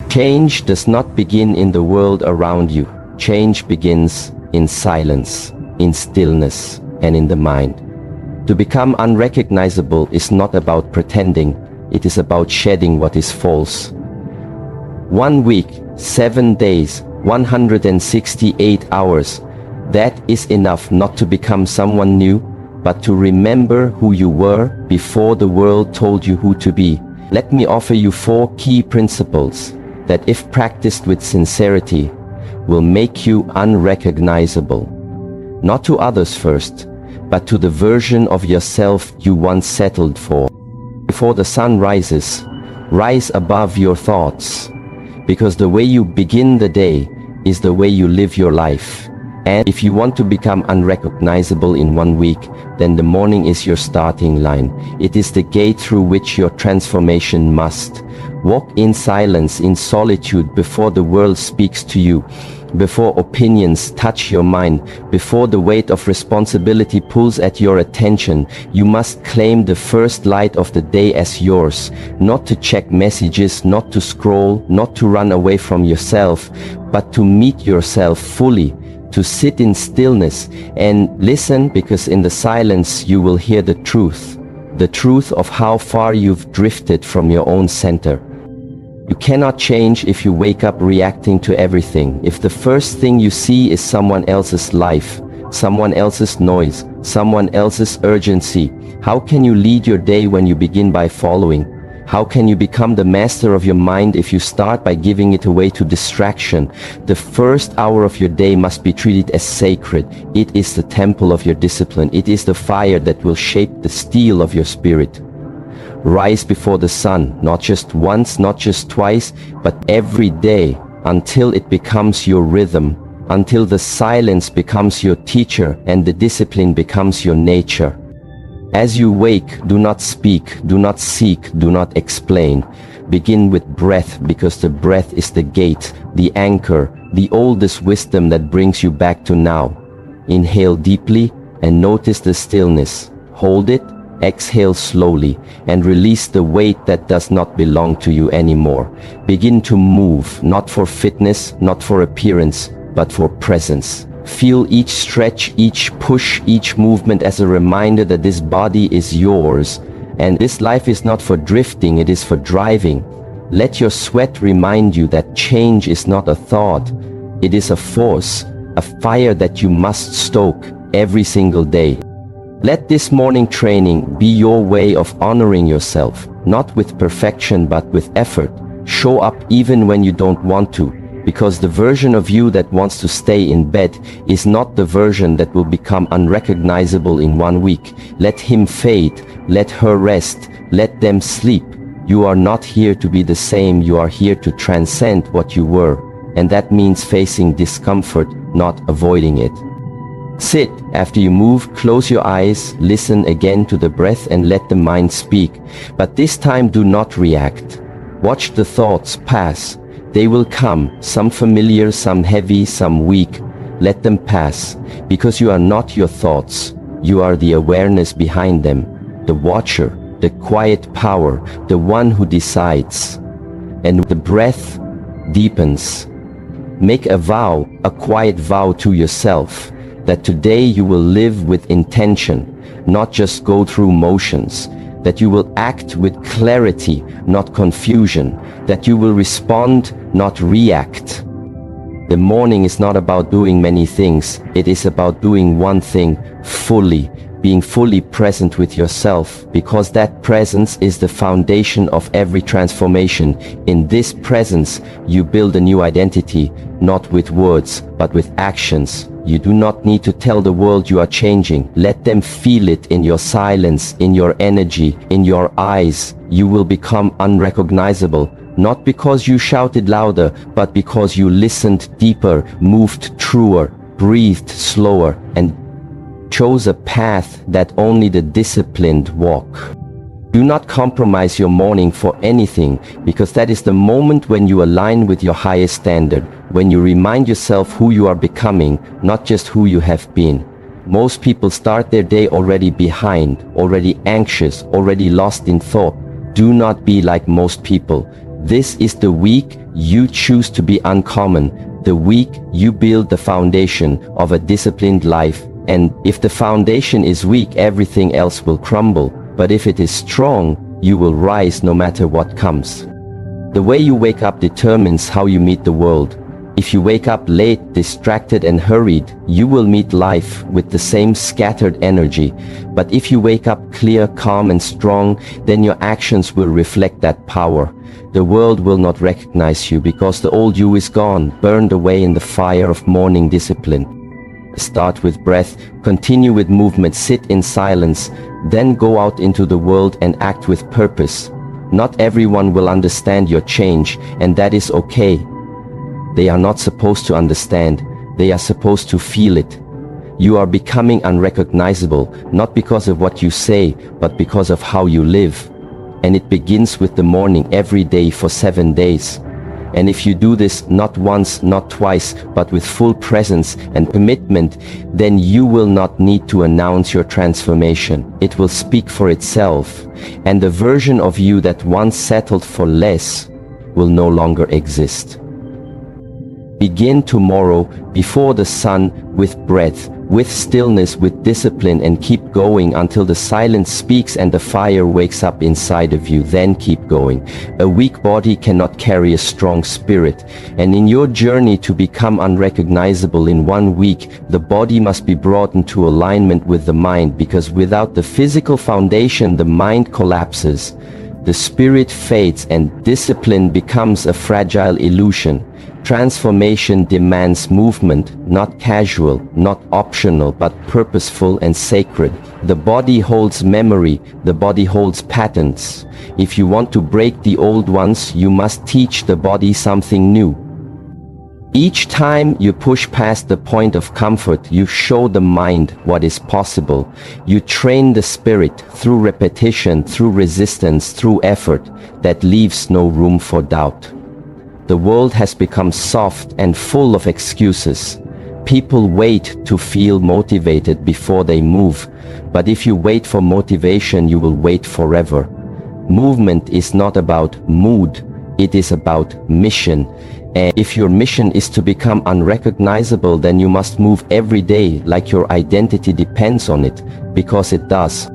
Change does not begin in the world around you. Change begins in silence, in stillness, and in the mind. To become unrecognizable is not about pretending, it is about shedding what is false. 1 week, 7 days, 168 hours, that is enough not to become someone new, but to remember who you were before the world told you who to be. Let me offer you 4 key principles that, if practiced with sincerity, will make you unrecognizable. Not to others first, but to the version of yourself you once settled for. Before the sun rises, rise above your thoughts, because the way you begin the day is the way you live your life. And if you want to become unrecognizable in 1 week, then the morning is your starting line. It is the gate through which your transformation must. Walk in silence, in solitude, before the world speaks to you, before opinions touch your mind, before the weight of responsibility pulls at your attention. You must claim the first light of the day as yours, not to check messages, not to scroll, not to run away from yourself, but to meet yourself fully, to sit in stillness and listen, because in the silence you will hear the truth of how far you've drifted from your own center. You cannot change if you wake up reacting to everything. If the first thing you see is someone else's life, someone else's noise, someone else's urgency, how can you lead your day when you begin by following? How can you become the master of your mind if you start by giving it away to distraction? The first hour of your day must be treated as sacred. It is the temple of your discipline. It is the fire that will shape the steel of your spirit. Rise before the sun, not just once, not just twice, but every day, until it becomes your rhythm, until the silence becomes your teacher and the discipline becomes your nature. As you wake, do not speak, do not seek, do not explain. Begin with breath, because the breath is the gate, the anchor, the oldest wisdom that brings you back to now. Inhale deeply and notice the stillness. Hold it, exhale slowly, and release the weight that does not belong to you anymore. Begin to move, not for fitness, not for appearance, but for presence. Feel each stretch, each push, each movement as a reminder that this body is yours, and this life is not for drifting, it is for driving. Let your sweat remind you that change is not a thought, it is a force, a fire that you must stoke every single day. Let this morning training be your way of honoring yourself, not with perfection but with effort. Show up even when you don't want to, because the version of you that wants to stay in bed is not the version that will become unrecognizable in 1 week. Let him fade, let her rest, let them sleep. You are not here to be the same, you are here to transcend what you were, and that means facing discomfort, not avoiding it. Sit. After you move, close your eyes, listen again to the breath and let the mind speak. But this time do not react. Watch the thoughts pass. They will come, some familiar, some heavy, some weak. Let them pass, because you are not your thoughts. You are the awareness behind them, the watcher, the quiet power, the one who decides. And the breath deepens. Make a vow, a quiet vow to yourself, that today you will live with intention, not just go through motions, that you will act with clarity, not confusion, that you will respond, not react. The morning is not about doing many things, it is about doing one thing fully, being fully present with yourself, because that presence is the foundation of every transformation. In this presence, you build a new identity, not with words, but with actions. You do not need to tell the world you are changing. Let them feel it in your silence, in your energy, in your eyes. You will become unrecognizable, not because you shouted louder, but because you listened deeper, moved truer, breathed slower, and chose a path that only the disciplined walk. Do not compromise your morning for anything, because that is the moment when you align with your highest standard, when you remind yourself who you are becoming, not just who you have been. Most people start their day already behind, already anxious, already lost in thought. Do not be like most people. This is the week you choose to be uncommon, the week you build the foundation of a disciplined life. And if the foundation is weak, everything else will crumble. But if it is strong, you will rise no matter what comes. The way you wake up determines how you meet the world. If you wake up late, distracted and hurried, you will meet life with the same scattered energy. But if you wake up clear, calm and strong, then your actions will reflect that power. The world will not recognize you because the old you is gone, burned away in the fire of morning discipline. Start with breath, continue with movement, sit in silence, then go out into the world and act with purpose. Not everyone will understand your change, and that is okay. They are not supposed to understand, they are supposed to feel it. You are becoming unrecognizable, not because of what you say, but because of how you live. And it begins with the morning every day for 7 days. And if you do this not once, not twice, but with full presence and commitment, then you will not need to announce your transformation. It will speak for itself, and the version of you that once settled for less will no longer exist. Begin tomorrow before the sun with breath, with stillness, with discipline, and keep going until the silence speaks and the fire wakes up inside of you. Then keep going. A weak body cannot carry a strong spirit, and in your journey to become unrecognizable in 1 week, the body must be brought into alignment with the mind, because without the physical foundation, the mind collapses, the spirit fades, and discipline becomes a fragile illusion. Transformation demands movement, not casual, not optional, but purposeful and sacred. The body holds memory, the body holds patterns. If you want to break the old ones, you must teach the body something new. Each time you push past the point of comfort, you show the mind what is possible. You train the spirit through repetition, through resistance, through effort that leaves no room for doubt. The world has become soft and full of excuses. People wait to feel motivated before they move, but if you wait for motivation, you will wait forever. Movement is not about mood, it is about mission. And if your mission is to become unrecognizable, then you must move every day like your identity depends on it, because it does.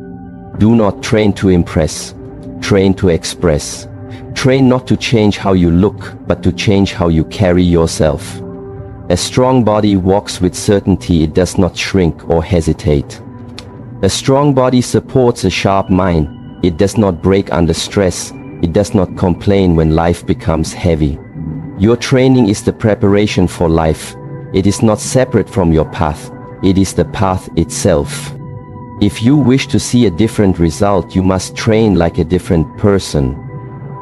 Do not train to impress, train to express. Train not to change how you look, but to change how you carry yourself. A strong body walks with certainty, it does not shrink or hesitate. A strong body supports a sharp mind, it does not break under stress, it does not complain when life becomes heavy. Your training is the preparation for life. It is not separate from your path, it is the path itself. If you wish to see a different result, you must train like a different person.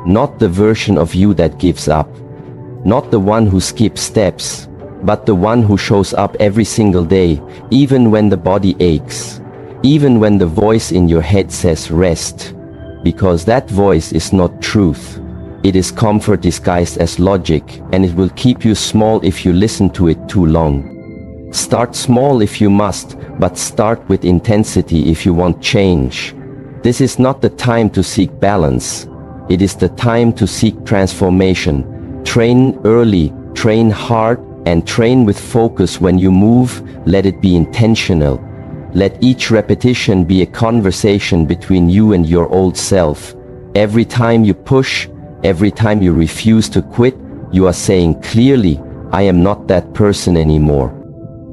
Not the version of you that gives up, not the one who skips steps, but the one who shows up every single day, even when the body aches, even when the voice in your head says rest, because that voice is not truth. It is comfort disguised as logic, and it will keep you small if you listen to it too long. Start small if you must, but start with intensity if you want change. This is not the time to seek balance. It is the time to seek transformation. Train early, train hard, and train with focus. When you move, let it be intentional. Let each repetition be a conversation between you and your old self. Every time you push, every time you refuse to quit, you are saying clearly, I am not that person anymore.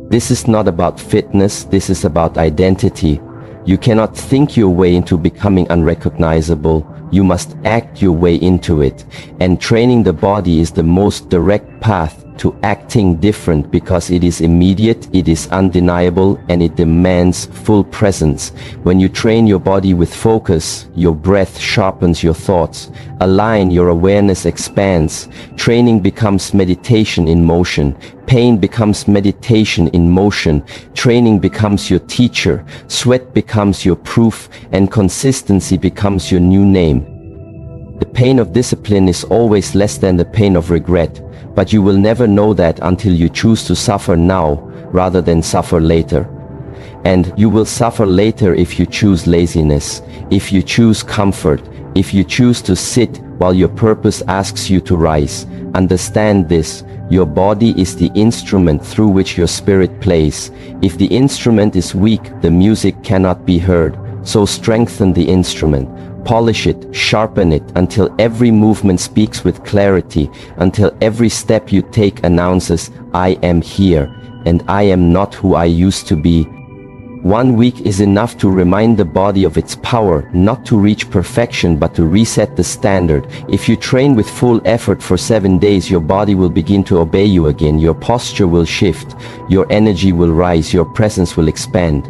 This is not about fitness, this is about identity. You cannot think your way into becoming unrecognizable. You must act your way into it. And training the body is the most direct path to acting different, because it is immediate, it is undeniable, and it demands full presence. When you train your body with focus, your breath sharpens your thoughts. Align, your awareness expands. Training becomes meditation in motion. Pain becomes meditation in motion. Training becomes your teacher. Sweat becomes your proof, and consistency becomes your new name. The pain of discipline is always less than the pain of regret, but you will never know that until you choose to suffer now rather than suffer later. And you will suffer later if you choose laziness, if you choose comfort, If you choose to sit while your purpose asks you to rise, understand this: your body is the instrument through which your spirit plays. If the instrument is weak, the music cannot be heard. So strengthen the instrument, polish it, sharpen it, until every movement speaks with clarity, until every step you take announces, I am here, and I am not who I used to be. 1 week is enough to remind the body of its power, not to reach perfection but to reset the standard. If you train with full effort for 7 days, your body will begin to obey you again. Your posture will shift, your energy will rise, your presence will expand.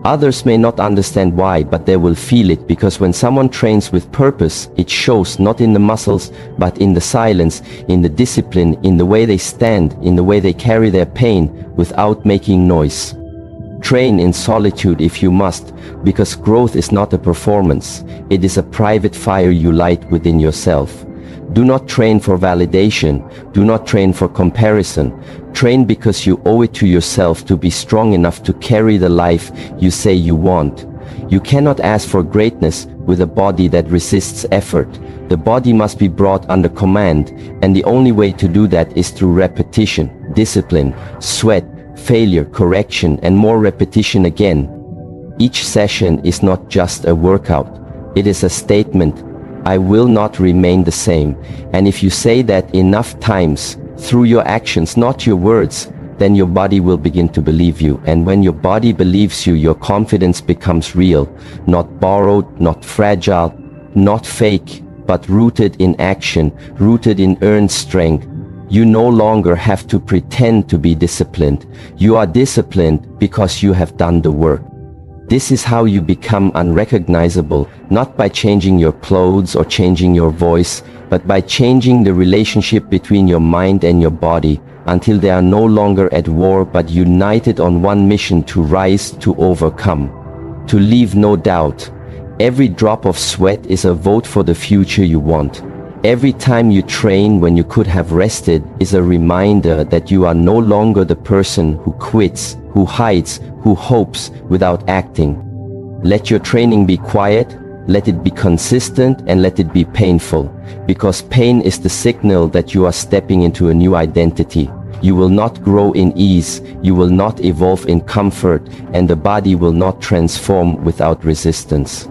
Others may not understand why, but they will feel it, because when someone trains with purpose, it shows not in the muscles, but in the silence, in the discipline, in the way they stand, in the way they carry their pain without making noise. Train in solitude if you must, because growth is not a performance. It is a private fire you light within yourself. Do not train for validation. Do not train for comparison. Train because you owe it to yourself to be strong enough to carry the life you say you want. You cannot ask for greatness with a body that resists effort. The body must be brought under command, and the only way to do that is through repetition, discipline, sweat, failure, correction, and more repetition again. Each session is not just a workout. It is a statement: I will not remain the same. And if you say that enough times, through your actions, not your words, then your body will begin to believe you. And when your body believes you, your confidence becomes real, not borrowed, not fragile, not fake, but rooted in action, rooted in earned strength. You no longer have to pretend to be disciplined. You are disciplined because you have done the work. This is how you become unrecognizable, not by changing your clothes or changing your voice, but by changing the relationship between your mind and your body, until they are no longer at war but united on one mission: to rise, to overcome, to leave no doubt. Every drop of sweat is a vote for the future you want. Every time you train when you could have rested is a reminder that you are no longer the person who quits, who hides, who hopes without acting. Let your training be quiet, let it be consistent, and let it be painful, because pain is the signal that you are stepping into a new identity. You will not grow in ease, you will not evolve in comfort, and the body will not transform without resistance.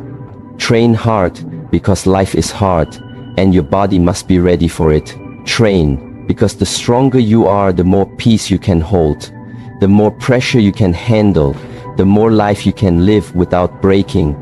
Train hard, because life is hard, and your body must be ready for it. Train, because the stronger you are, the more peace you can hold, the more pressure you can handle, the more life you can live without breaking.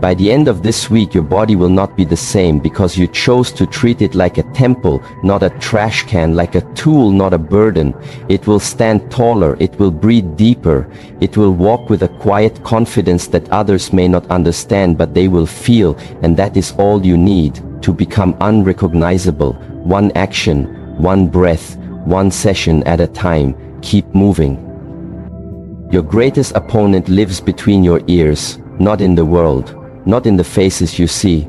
By the end of this week, your body will not be the same, because you chose to treat it like a temple, not a trash can, like a tool, not a burden. It will stand taller, it will breathe deeper, it will walk with a quiet confidence that others may not understand, but they will feel, and that is all you need to become unrecognizable. One action, one breath, one session at a time. Keep moving. Your greatest opponent lives between your ears, not in the world, not in the faces you see,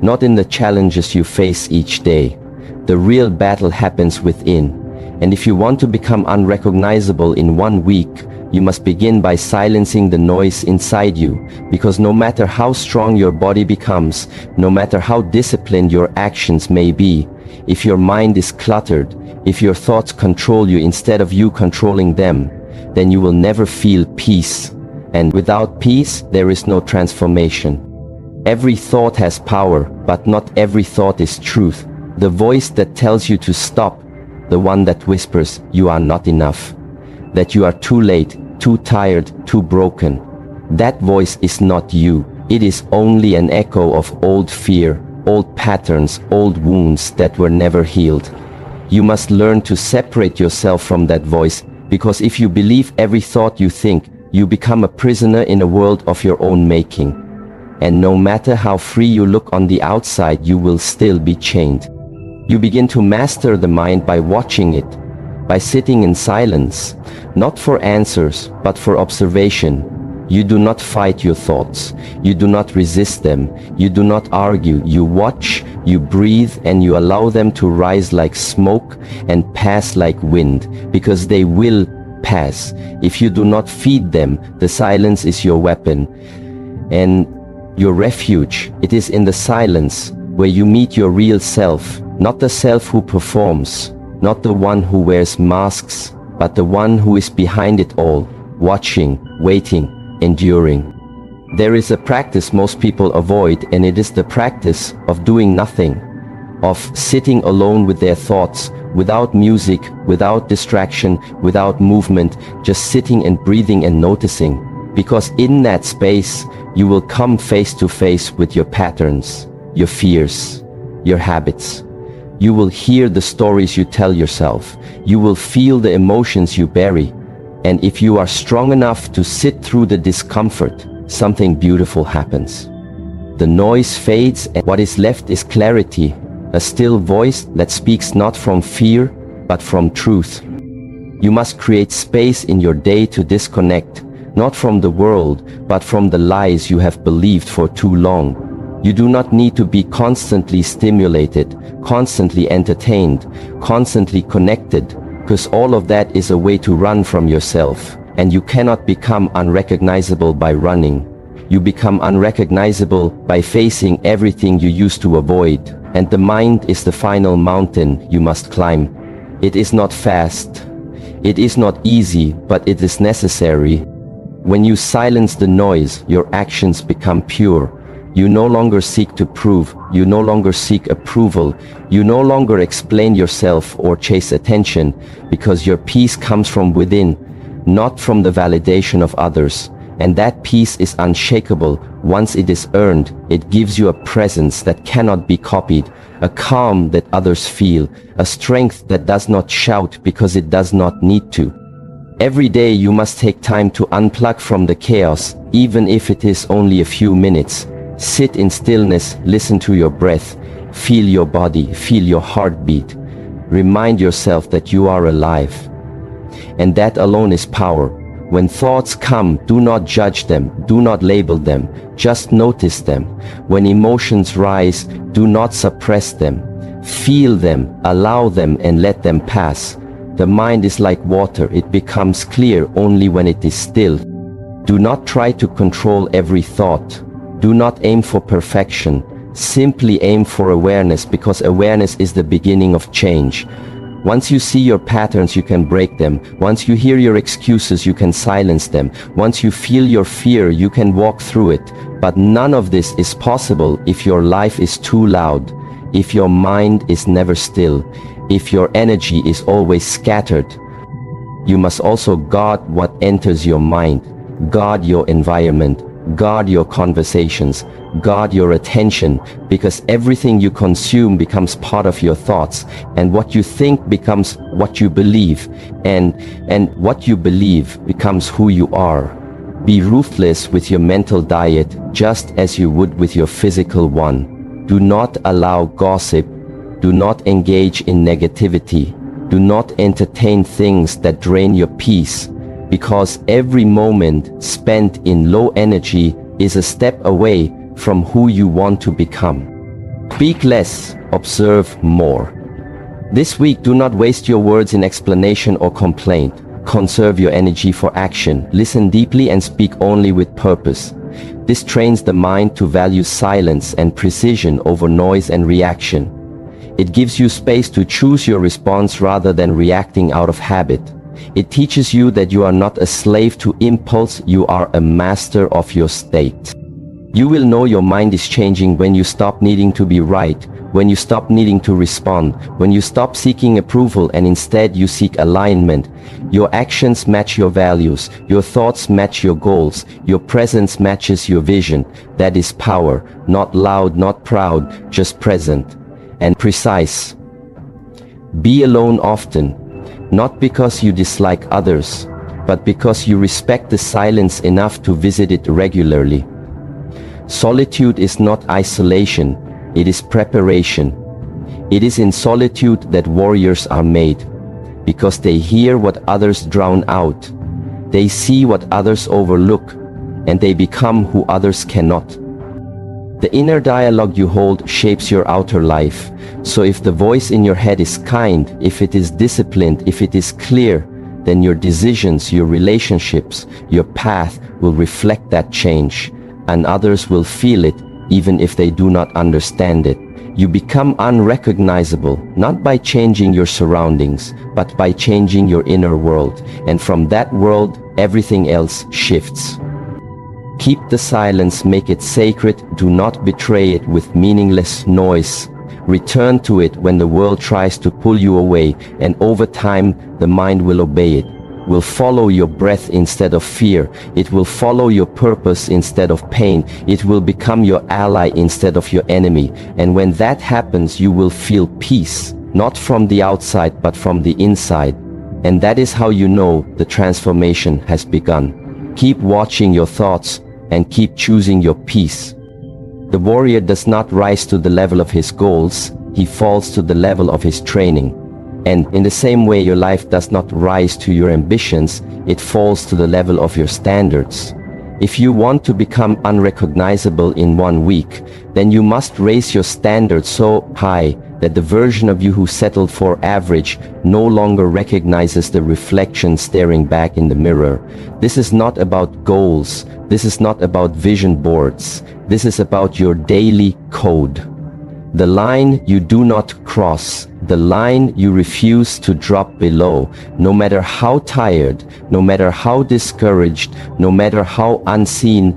not in the challenges you face each day. The real battle happens within. And if you want to become unrecognizable in 1 week, you must begin by silencing the noise inside you, because no matter how strong your body becomes, no matter how disciplined your actions may be, if your mind is cluttered, if your thoughts control you instead of you controlling them, then you will never feel peace. And without peace, there is no transformation. Every thought has power, but not every thought is truth. The voice that tells you to stop, the one that whispers you are not enough, that you are too late, too tired, too broken. That voice is not you. It is only an echo of old fear, old patterns, old wounds that were never healed. You must learn to separate yourself from that voice, because if you believe every thought you think, you become a prisoner in a world of your own making. And no matter how free you look on the outside, you will still be chained. You begin to master the mind by watching it, by sitting in silence, not for answers, but for observation. You do not fight your thoughts. You do not resist them. You do not argue. You watch, you breathe, and you allow them to rise like smoke and pass like wind, because they will pass. If you do not feed them, the silence is your weapon. And your refuge. It is in the silence where you meet your real self, not the self who performs, not the one who wears masks, but the one who is behind it all, watching, waiting, enduring. There is a practice most people avoid, and it is the practice of doing nothing, of sitting alone with their thoughts, without music, without distraction, without movement, just sitting and breathing and noticing. Because in that space, you will come face to face with your patterns, your fears, your habits. You will hear the stories you tell yourself. You will feel the emotions you bury. And if you are strong enough to sit through the discomfort, something beautiful happens. The noise fades and what is left is clarity, a still voice that speaks not from fear, but from truth. You must create space in your day to disconnect, not from the world, but from the lies you have believed for too long. You do not need to be constantly stimulated, constantly entertained, constantly connected, because all of that is a way to run from yourself. And you cannot become unrecognizable by running. You become unrecognizable by facing everything you used to avoid. And the mind is the final mountain you must climb. It is not fast. It is not easy, but it is necessary. When you silence the noise, your actions become pure. You no longer seek to prove. You no longer seek approval. You no longer explain yourself or chase attention, because your peace comes from within, not from the validation of others. And that peace is unshakable. Once it is earned, it gives you a presence that cannot be copied, a calm that others feel, a strength that does not shout because it does not need to. Every day you must take time to unplug from the chaos, even if it is only a few minutes. Sit in stillness, listen to your breath, feel your body, feel your heartbeat. Remind yourself that you are alive. And that alone is power. When thoughts come, do not judge them, do not label them, just notice them. When emotions rise, do not suppress them. Feel them, allow them, and let them pass. The mind is like water, it becomes clear only when it is still. Do not try to control every thought. Do not aim for perfection. Simply aim for awareness, because awareness is the beginning of change. Once you see your patterns, you can break them. Once you hear your excuses, you can silence them. Once you feel your fear, you can walk through it. But none of this is possible if your life is too loud, if your mind is never still, if your energy is always scattered. You must also guard what enters your mind, guard your environment, guard your conversations, guard your attention, because everything you consume becomes part of your thoughts, and what you think becomes what you believe, and what you believe becomes who you are. Be ruthless with your mental diet, just as you would with your physical one. Do not allow gossip. Do not engage in negativity. Do not entertain things that drain your peace, because every moment spent in low energy is a step away from who you want to become. Speak less, observe more. This week, do not waste your words in explanation or complaint. Conserve your energy for action. Listen deeply and speak only with purpose. This trains the mind to value silence and precision over noise and reaction. It gives you space to choose your response rather than reacting out of habit. It teaches you that you are not a slave to impulse, you are a master of your state. You will know your mind is changing when you stop needing to be right, when you stop needing to respond, when you stop seeking approval and instead you seek alignment. Your actions match your values, your thoughts match your goals, your presence matches your vision. That is power, not loud, not proud, just present and precise. Be alone often, not because you dislike others, but because you respect the silence enough to visit it regularly. Solitude is not isolation, it is preparation. It is in solitude that warriors are made, because they hear what others drown out, they see what others overlook, and they become who others cannot. The inner dialogue you hold shapes your outer life. So if the voice in your head is kind, if it is disciplined, if it is clear, then your decisions, your relationships, your path will reflect that change. and others will feel it even if they do not understand it. You become unrecognizable, not by changing your surroundings, but by changing your inner world. And from that world, everything else shifts. Keep the silence, make it sacred, do not betray it with meaningless noise. Return to it when the world tries to pull you away, and over time, the mind will obey it. Will follow your breath instead of fear. It will follow your purpose instead of pain. It will become your ally instead of your enemy. And when that happens, you will feel peace, not from the outside, but from the inside. And that is how you know the transformation has begun. Keep watching your thoughts and keep choosing your peace. The warrior does not rise to the level of his goals, he falls to the level of his training. And in the same way, your life does not rise to your ambitions, it falls to the level of your standards. If you want to become unrecognizable in 1 week, then you must raise your standards so high that the version of you who settled for average no longer recognizes the reflection staring back in the mirror. This is not about goals. This is not about vision boards. This is about your daily code. The line you do not cross, the line you refuse to drop below, no matter how tired, no matter how discouraged, no matter how unseen.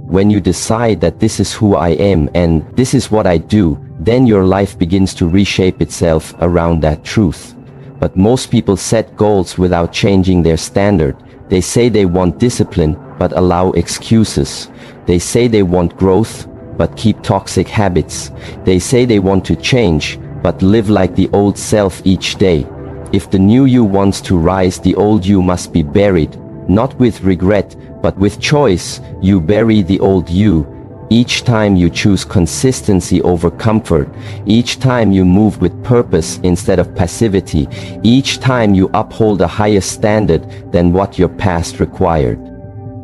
When you decide that this is who I am and this is what I do, then your life begins to reshape itself around that truth. But most people set goals without changing their standard. They say they want discipline, but allow excuses. They say they want growth, but keep toxic habits. They say they want to change, but live like the old self each day. If the new you wants to rise, the old you must be buried, not with regret, but with choice. You bury the old you. Each time you choose consistency over comfort, each time you move with purpose instead of passivity, each time you uphold a higher standard than what your past required.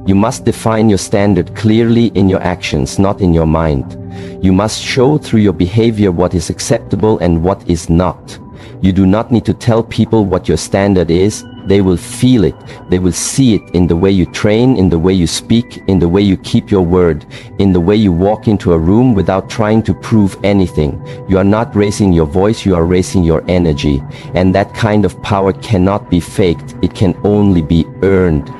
You must define your standard clearly in your actions, not in your mind. You must show through your behavior what is acceptable and what is not. You do not need to tell people what your standard is. They will feel it. They will see it in the way you train, in the way you speak, in the way you keep your word, in the way you walk into a room without trying to prove anything. You are not raising your voice, you are raising your energy. And that kind of power cannot be faked. It can only be earned.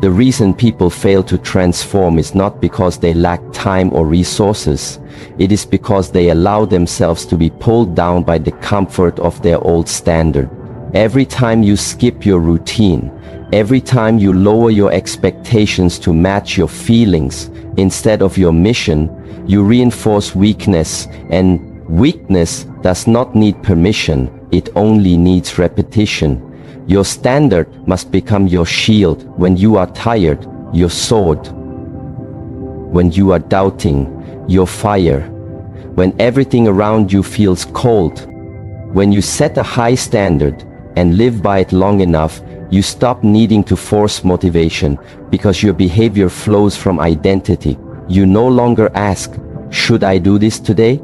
The reason people fail to transform is not because they lack time or resources. It is because they allow themselves to be pulled down by the comfort of their old standard. Every time you skip your routine, every time you lower your expectations to match your feelings instead of your mission, you reinforce weakness, and weakness does not need permission, it only needs repetition. Your standard must become your shield when you are tired, your sword. When you are doubting, your fire. When everything around you feels cold. When you set a high standard and live by it long enough, you stop needing to force motivation because your behavior flows from identity. You no longer ask, should I do this today?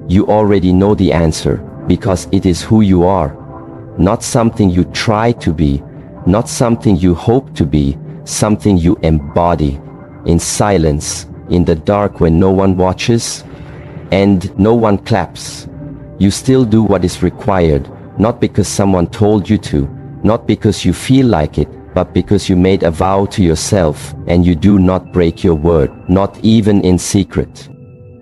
You already know the answer because it is who you are. Not something you try to be, not something you hope to be, something you embody, in silence, in the dark when no one watches and no one claps. You still do what is required, not because someone told you to, not because you feel like it, but because you made a vow to yourself and you do not break your word, not even in secret.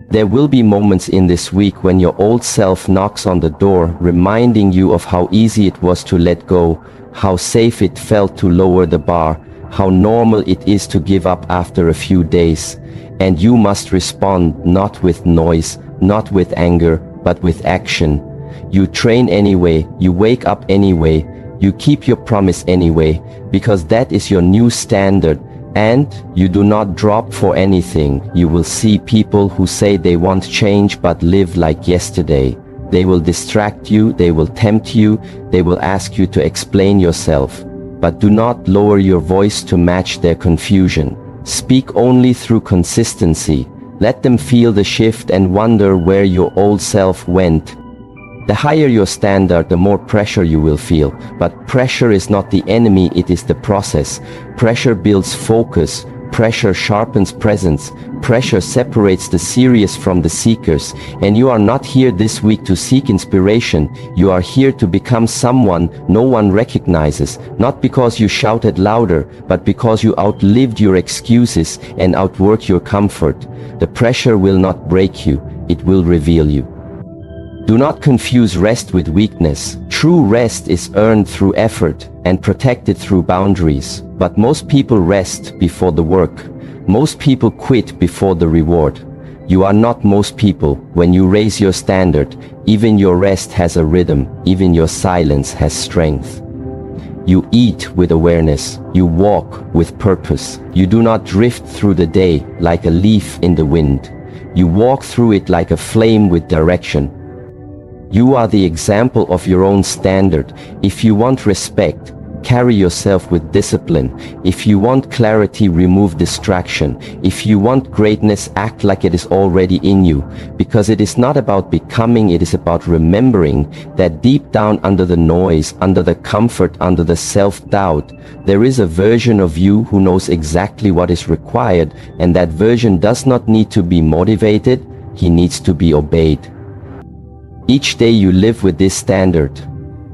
There will be moments in this week when your old self knocks on the door, reminding you of how easy it was to let go, how safe it felt to lower the bar, how normal it is to give up after a few days. And you must respond not with noise, not with anger, but with action. You train anyway, you wake up anyway, you keep your promise anyway, because that is your new standard. And you do not drop for anything. You will see people who say they want change but live like yesterday. They will distract you, they will tempt you, they will ask you to explain yourself. But do not lower your voice to match their confusion. Speak only through consistency. Let them feel the shift and wonder where your old self went. The higher your standard, the more pressure you will feel. But pressure is not the enemy, it is the process. Pressure builds focus. pressure sharpens presence. Pressure separates the serious from the seekers. And you are not here this week to seek inspiration. You are here to become someone no one recognizes, not because you shouted louder, but because you outlived your excuses and outworked your comfort. The pressure will not break you, it will reveal you. Do not confuse rest with weakness. True rest is earned through effort and protected through boundaries. But most people rest before the work. Most people quit before the reward. You are not most people. When you raise your standard, even your rest has a rhythm, even your silence has strength. You eat with awareness. You walk with purpose. You do not drift through the day like a leaf in the wind. You walk through it like a flame with direction. You are the example of your own standard. If you want respect, carry yourself with discipline. If you want clarity, remove distraction. If you want greatness, act like it is already in you. Because it is not about becoming, it is about remembering that deep down under the noise, under the comfort, under the self-doubt, there is a version of you who knows exactly what is required, and that version does not need to be motivated, he needs to be obeyed. Each day you live with this standard.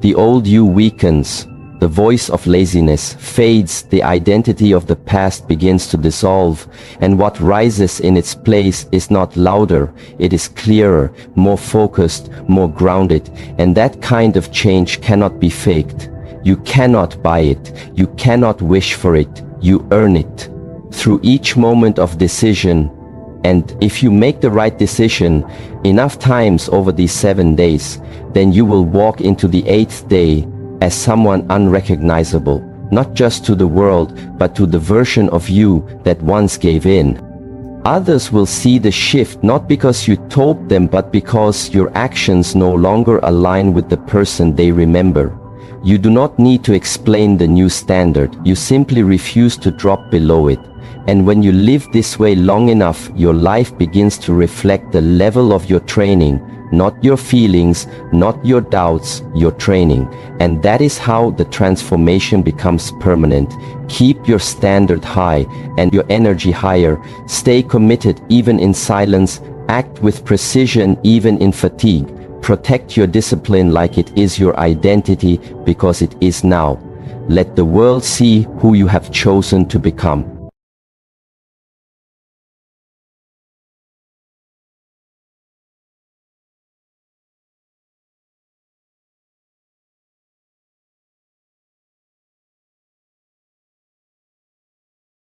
The old you weakens. The voice of laziness fades, the identity of the past begins to dissolve, and what rises in its place is not louder, it is clearer, more focused, more grounded, and that kind of change cannot be faked. You cannot buy it, you cannot wish for it, you earn it. Through each moment of decision, and if you make the right decision enough times over these 7 days, then you will walk into the 8th day as someone unrecognizable, not just to the world, but to the version of you that once gave in. Others will see the shift not because you told them, but because your actions no longer align with the person they remember. You do not need to explain the new standard, you simply refuse to drop below it. And when you live this way long enough, your life begins to reflect the level of your training, not your feelings, not your doubts, your training. And that is how the transformation becomes permanent. Keep your standard high and your energy higher. Stay committed even in silence. Act with precision even in fatigue. Protect your discipline like it is your identity, because it is now. Let the world see who you have chosen to become.